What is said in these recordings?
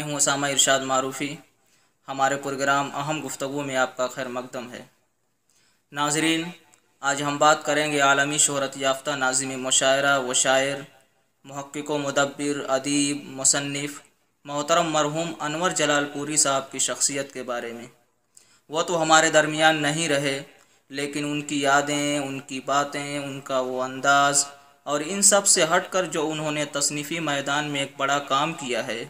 मैं हूँ उसामा इरशाद मारूफ़ी। हमारे प्रोग्राम अहम गुफ्तगू में आपका खैर मकदम है। नाज़रीन, आज हम बात करेंगे आलमी शोहरत याफ्ता नाज़िम मुशायरा व शायर, मुहक्किक व मुदब्बिर, अदीब, मुसन्निफ़ मोहतरम मरहूम अनवर जलालपुरी साहब की शख्सियत के बारे में। वो तो हमारे दरमियान नहीं रहे, लेकिन उनकी यादें, उनकी बातें, उनका वो अंदाज़ और इन सब से हटकर जो उन्होंने तसनीफ़ी मैदान में एक बड़ा काम किया है,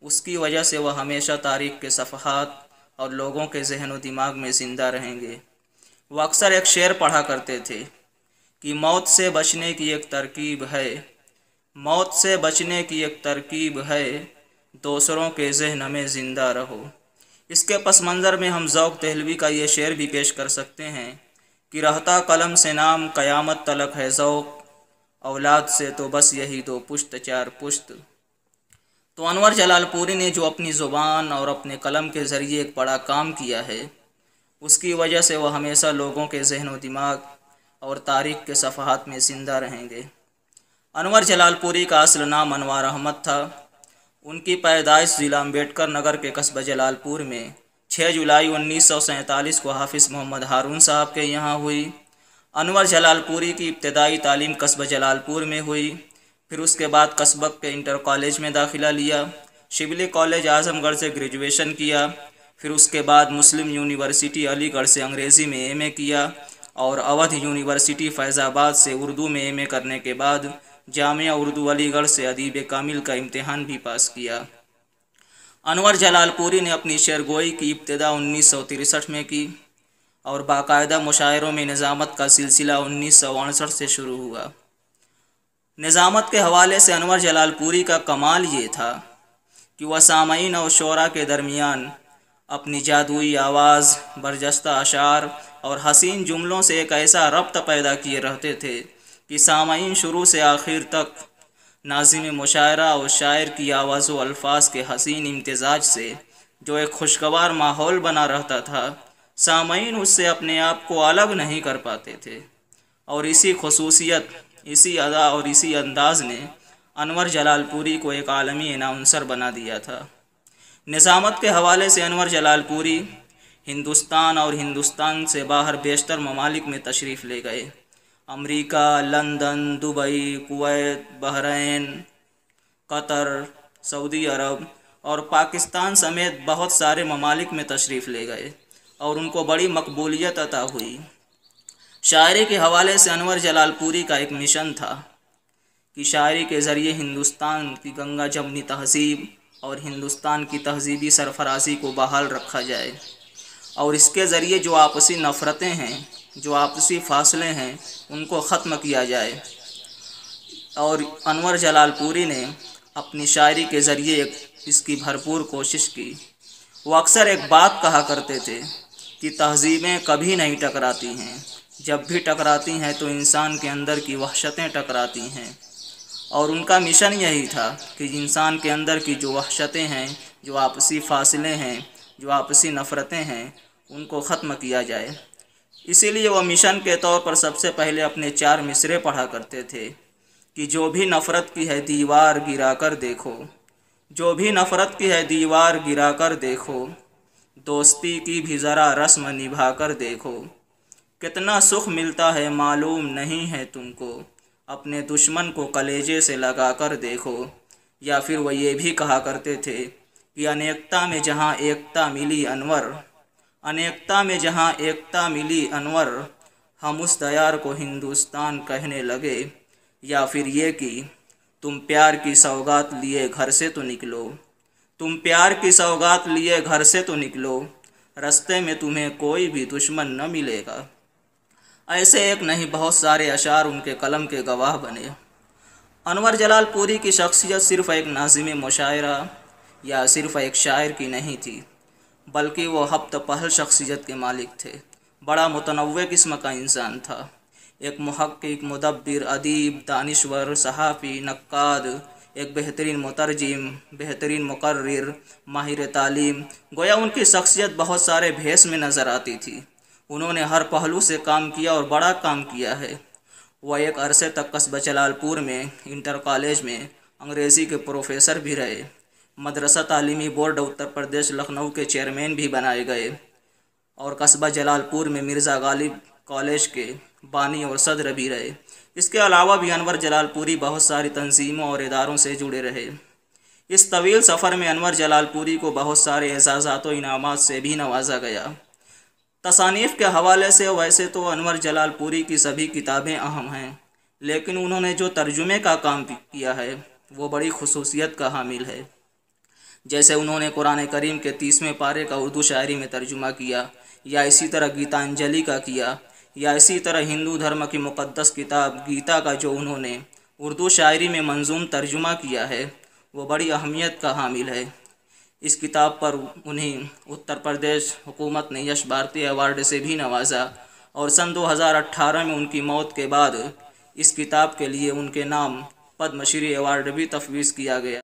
उसकी वजह से वह हमेशा तारीख़ के सफ़हात और लोगों के जहन व दिमाग में ज़िंदा रहेंगे। वो अक्सर एक शेर पढ़ा करते थे कि मौत से बचने की एक तरकीब है, मौत से बचने की एक तरकीब है, दूसरों के जहन में ज़िंदा रहो। इसके पस मंज़र में हम ज़ौक़ दहलवी का ये शेर भी पेश कर सकते हैं कि रहता कलम से नाम क़यामत तलक है ज़ौक़, औलाद से तो बस यही दो पुश्त चार पुश्त। तो अनवर जलालपुरी ने जो अपनी ज़ुबान और अपने कलम के ज़रिए एक बड़ा काम किया है, उसकी वजह से वह हमेशा लोगों के जहन व दिमाग और तारीख़ के सफ़हात में ज़िंदा रहेंगे। अनवर जलालपुरी का असल नाम अनवार अहमद था। उनकी पैदाइश ज़िला अम्बेडकर नगर के कस्बा जलालपुर में 6 जुलाई 1947 को हाफिज़ मोहम्मद हारून साहब के यहाँ हुई। अनवर जलालपुरी की इब्तदाई तालीम कस्बा जलालपुर में हुई। फिर उसके बाद कस्बा के इंटर कॉलेज में दाखिला लिया। शिबली कॉलेज आज़मगढ़ से ग्रेजुएशन किया। फिर उसके बाद मुस्लिम यूनिवर्सिटी अलीगढ़ से अंग्रेज़ी में एमए किया और अवध यूनिवर्सिटी फैज़ाबाद से उर्दू में एमए करने के बाद जामिया उर्दू अलीगढ़ से अदीब कामिल का इम्तिहान भी पास किया। अनवर जलालपुरी ने अपनी शेरगोई की इब्तिदा 1963 में की और बाकायदा मुशायरों में निज़ामत का सिलसिला 1968 से शुरू हुआ। निज़ामत के हवाले से अनवर जलालपुरी का कमाल ये था कि वह सामईन और शोरा के दरमियान अपनी जादुई आवाज़, बरजस्ता अशार और हसीन जुमलों से एक ऐसा रब्त पैदा किए रहते थे कि सामईन शुरू से आखिर तक नाज़िम मुशायरा और शायर की आवाज़ व अल्फाज के हसीन इम्तिजाज से जो एक खुशगवार माहौल बना रहता था, सामईन उससे अपने आप को अलग नहीं कर पाते थे। और इसी खसूसियत, इसी अदा और इसी अंदाज़ ने अनवर जलालपुरी को एक आलमी अनाउंसर बना दिया था। निज़ामत के हवाले से अनवर जलालपुरी हिंदुस्तान और हिंदुस्तान से बाहर बेशतर ममालिक में तशरीफ़ ले गए। अमरीका, London, Dubai, Kuwait, Bahrain, Qatar, सऊदी अरब और पाकिस्तान समेत बहुत सारे ममालिक में तशरीफ़ ले गए और उनको बड़ी मकबूलियत अता हुई। शायरी के हवाले से अनवर जलालपुरी का एक मिशन था कि शायरी के ज़रिए हिंदुस्तान की गंगा जमनी तहज़ीब और हिंदुस्तान की तहज़ीबी सरफराजी को बहाल रखा जाए और इसके ज़रिए जो आपसी नफ़रतें हैं, जो आपसी फासले हैं, उनको ख़त्म किया जाए। और अनवर जलालपुरी ने अपनी शायरी के ज़रिए इसकी भरपूर कोशिश की। वो अक्सर एक बात कहा करते थे कि तहज़ीबें कभी नहीं टकराती हैं, जब भी टकराती हैं तो इंसान के अंदर की वहशतें टकराती हैं। और उनका मिशन यही था कि इंसान के अंदर की जो वहशतें हैं, जो आपसी फासले हैं, जो आपसी नफ़रतें हैं, उनको ख़त्म किया जाए। इसीलिए वह मिशन के तौर पर सबसे पहले अपने 4 मिसरे पढ़ा करते थे कि जो भी नफ़रत की है दीवार गिरा कर देखो, जो भी नफ़रत की है दीवार गिरा कर देखो, दोस्ती की भी ज़रा रस्म निभा कर देखो, कितना सुख मिलता है मालूम नहीं है तुमको, अपने दुश्मन को कलेजे से लगा कर देखो। या फिर वह ये भी कहा करते थे कि अनेकता में जहाँ एकता मिली अनवर, अनेकता में जहाँ एकता मिली अनवर, हम उस दयार को हिंदुस्तान कहने लगे। या फिर ये कि तुम प्यार की सौगात लिए घर से तो निकलो, तुम प्यार की सौगात लिए घर से तो निकलो, रास्ते में तुम्हें कोई भी दुश्मन न मिलेगा। ऐसे एक नहीं बहुत सारे अशार उनके कलम के गवाह बने। अनवर जलालपुरी की शख्सियत सिर्फ़ एक नाज़िम मुशायरा या सिर्फ़ एक शायर की नहीं थी, बल्कि वो हफ्त पहल शख्सियत के मालिक थे। बड़ा मुतनव्वे किस्म का इंसान था। एक मुहक्किक, मुदब्बिर, अदीब, दानिश्वर, सहाफ़ी, नक्काद, एक बेहतरीन मुतरजिम, बेहतरीन मुकर्रिर, माहिर तालीम। गोया उनकी शख्सियत बहुत सारे भेस में नज़र आती थी। उन्होंने हर पहलू से काम किया और बड़ा काम किया है। वह एक अरसे तक कस्बा जलालपुर में इंटर कॉलेज में अंग्रेज़ी के प्रोफेसर भी रहे। मदरसा तालीमी बोर्ड उत्तर प्रदेश लखनऊ के चेयरमैन भी बनाए गए और कस्बा जलालपुर में मिर्ज़ा गालिब कॉलेज के बानी और सदर भी रहे। इसके अलावा भी अनवर जलालपुरी बहुत सारी तंजीमों और इदारों से जुड़े रहे। इस तवील सफ़र में अनवर जलालपुरी को बहुत सारे एजाज़ात और इनामात से भी नवाजा गया। तसानीफ़ के हवाले से वैसे तो अनवर जलालपुरी की सभी किताबें अहम हैं, लेकिन उन्होंने जो तर्जुमे का काम किया है वो बड़ी खुसूसियत का हामिल है। जैसे उन्होंने कुरान करीम के 30वें पारे का उर्दू शायरी में तर्जुमा किया, या इसी तरह गीतांजलि का किया, या इसी तरह हिंदू धर्म की मुक़द्दस किताब गीता का जो उन्होंने उर्दू शायरी में मंजूम तर्जुमा किया है वो बड़ी अहमियत का हामिल है। इस किताब पर उन्हें उत्तर प्रदेश हुकूमत ने यश भारती अवार्ड से भी नवाजा और सन 2018 में उनकी मौत के बाद इस किताब के लिए उनके नाम पद्मश्री अवार्ड भी तफवीज़ किया गया।